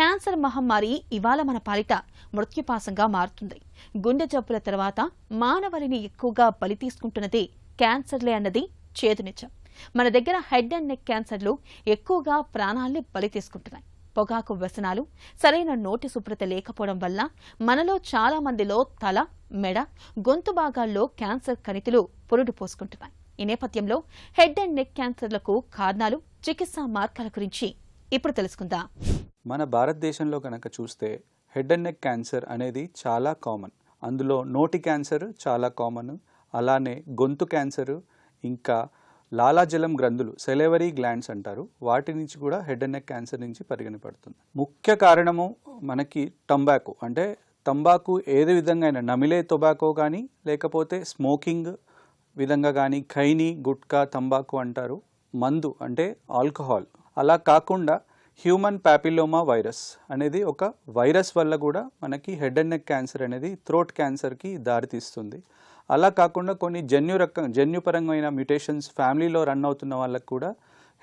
Cancer మహమ్మారి ఇవాళ మన పాలిట మృత్యుపాసంగా మారుతుంది. గుండె జబ్బుల తర్వాత మానవాళిని ఎక్కువగా బలి తీసుకుంటున్నది క్యాన్సర్లే అన్నది చేదు నిజం. మన దగ్గర హెడ్ అండ్ నెక్ క్యాన్సర్లు ఎక్కువగా ప్రాణాల్ని బలి తీసుకుంటున్నాయి. పొగాకు వ్యసనాలు, సరైన నోటి శుభ్రత లేకపోవడం వల్ల మనలో చాలా మందిలో తల, మెడ, గొంతు భాగాల్లో క్యాన్సర్ కణితులు పురుడు పోసుకుంటున్నాయి. ఈ నేపథ్యంలో హెడ్ అండ్ నెక్ క్యాన్సర్లకు కారణాలు, చికిత్సా మార్గాల గురించి ఇప్పుడు తెలుసుకుందాం. మన భారతదేశంలో కనుక చూస్తే హెడ్ అండ్ నెక్ క్యాన్సర్ అనేది చాలా కామన్. అందులో నోటి క్యాన్సర్ చాలా కామన్, అలానే గొంతు క్యాన్సర్, ఇంకా లాలాజలం గ్రంథులు, సెలెవరీ గ్లాండ్స్ అంటారు, వాటి నుంచి కూడా హెడ్ అండ్ నెక్ క్యాన్సర్ నుంచి పరిగణపడుతుంది. ముఖ్య కారణము మనకి తంబాకు, అంటే తంబాకు ఏది విధంగా అయినా నమిలే టొబాకో కానీ లేకపోతే స్మోకింగ్ విధంగా కానీ, ఖైనీ, గుట్కా, తంబాకు అంటారు, మందు అంటే ఆల్కహాల్. అలా కాకుండా హ్యూమన్ ప్యాపిలోమా వైరస్ అనేది ఒక వైరస్ వల్ల కూడా మనకి హెడ్ అండ్ నెక్ క్యాన్సర్ అనేది థ్రోట్ క్యాన్సర్కి దారితీస్తుంది. అలా కాకుండా కొన్ని జన్యుపరమైన మ్యుటేషన్స్ ఫ్యామిలీలో రన్ అవుతున్న వాళ్ళకు కూడా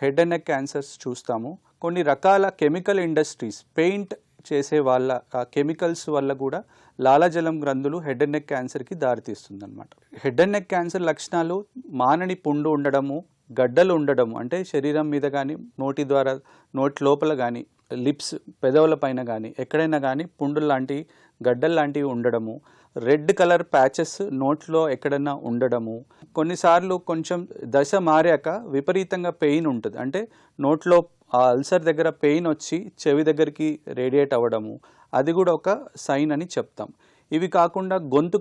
హెడ్ అండ్ నెక్ క్యాన్సర్స్ చూస్తాము. కొన్ని రకాల కెమికల్ ఇండస్ట్రీస్, పెయింట్ చేసే వాళ్ళ కెమికల్స్ వల్ల కూడా లాలాజలం గ్రంథులు హెడ్ అండ్ నెక్ క్యాన్సర్కి దారితీస్తుంది అనమాట. హెడ్ అండ్ నెక్ క్యాన్సర్ లక్షణాలు మానని పుండు ఉండడము, గడ్డలు ఉండడము, అంటే శరీరం మీద కానీ నోటి ద్వారా నోటి లోపల కానీ లిప్స్ పెదవుల పైన కానీ ఎక్కడైనా కానీ పుండు లాంటి గడ్డలు లాంటివి ఉండడము, రెడ్ కలర్ ప్యాచెస్ నోట్లో ఎక్కడైనా ఉండడము, కొన్నిసార్లు కొంచెం దశ మారాక విపరీతంగా పెయిన్ ఉంటుంది, అంటే నోట్లో ఆ అల్సర్ దగ్గర పెయిన్ వచ్చి చెవి దగ్గరికి రేడియేట్ అవ్వడము, అది కూడా ఒక సైన్ అని చెప్తాం. ఇవి కాకుండా గొంతు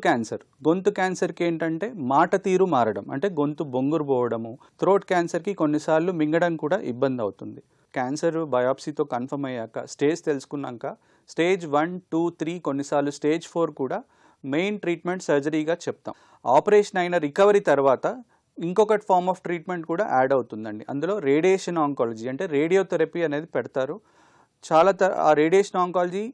క్యాన్సర్కి ఏంటంటే మాట తీరు మారడం, అంటే గొంతు బొంగురు పోవడము. థ్రోట్ క్యాన్సర్కి కొన్నిసార్లు మింగడం కూడా ఇబ్బంది అవుతుంది. క్యాన్సర్ బయాప్సీతో కన్ఫర్మ్ అయ్యాక, స్టేజ్ తెలుసుకున్నాక స్టేజ్ 1, 2, 3, కొన్నిసార్లు స్టేజ్ 4 కూడా మెయిన్ ట్రీట్మెంట్ సర్జరీగా చెప్తాం. ఆపరేషన్ అయిన రికవరీ తర్వాత ఇంకొక ఫార్మ్ ఆఫ్ ట్రీట్మెంట్ కూడా యాడ్ అవుతుందండి. అందులో రేడియేషన్ ఆంకాలజీ, అంటే రేడియోథెరపీ అనేది పెడతారు. ఆ రేడియేషన్ ఆంకాలజీ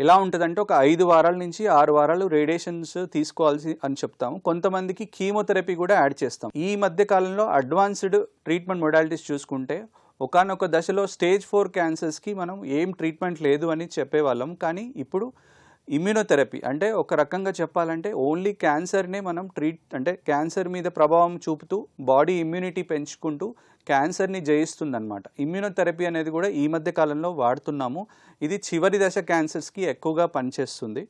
ఎలా ఉంటుందంటే ఒక 5 వారాల నుంచి 6 వారాలు రేడియేషన్స్ తీసుకోవాల్సి అని చెప్తాము. కొంతమందికి కీమోథెరపీ కూడా యాడ్ చేస్తాం. ఈ మధ్య కాలంలో అడ్వాన్స్డ్ ట్రీట్మెంట్ మొడాలిటీస్ చూసుకుంటే ఒకానొక దశలో స్టేజ్ 4 క్యాన్సర్స్కి మనం ఏం ట్రీట్మెంట్ లేదు అని చెప్పేవాళ్ళం. కానీ ఇప్పుడు ఇమ్యూనోథెరపీ, అంటే ఒక రకంగా చెప్పాలంటే ఓన్లీ క్యాన్సర్నే మనం అంటే క్యాన్సర్ మీద ప్రభావం చూపుతూ బాడీ ఇమ్యూనిటీ పెంచుకుంటూ క్యాన్సర్ని జయిస్తుందన్నమాట. ఇమ్యూనోథెరపీ అనేది కూడా ఈ మధ్య కాలంలో వాడుతున్నాము. ఇది చివరి దశ క్యాన్సర్స్కి ఎక్కువగా పనిచేస్తుంది.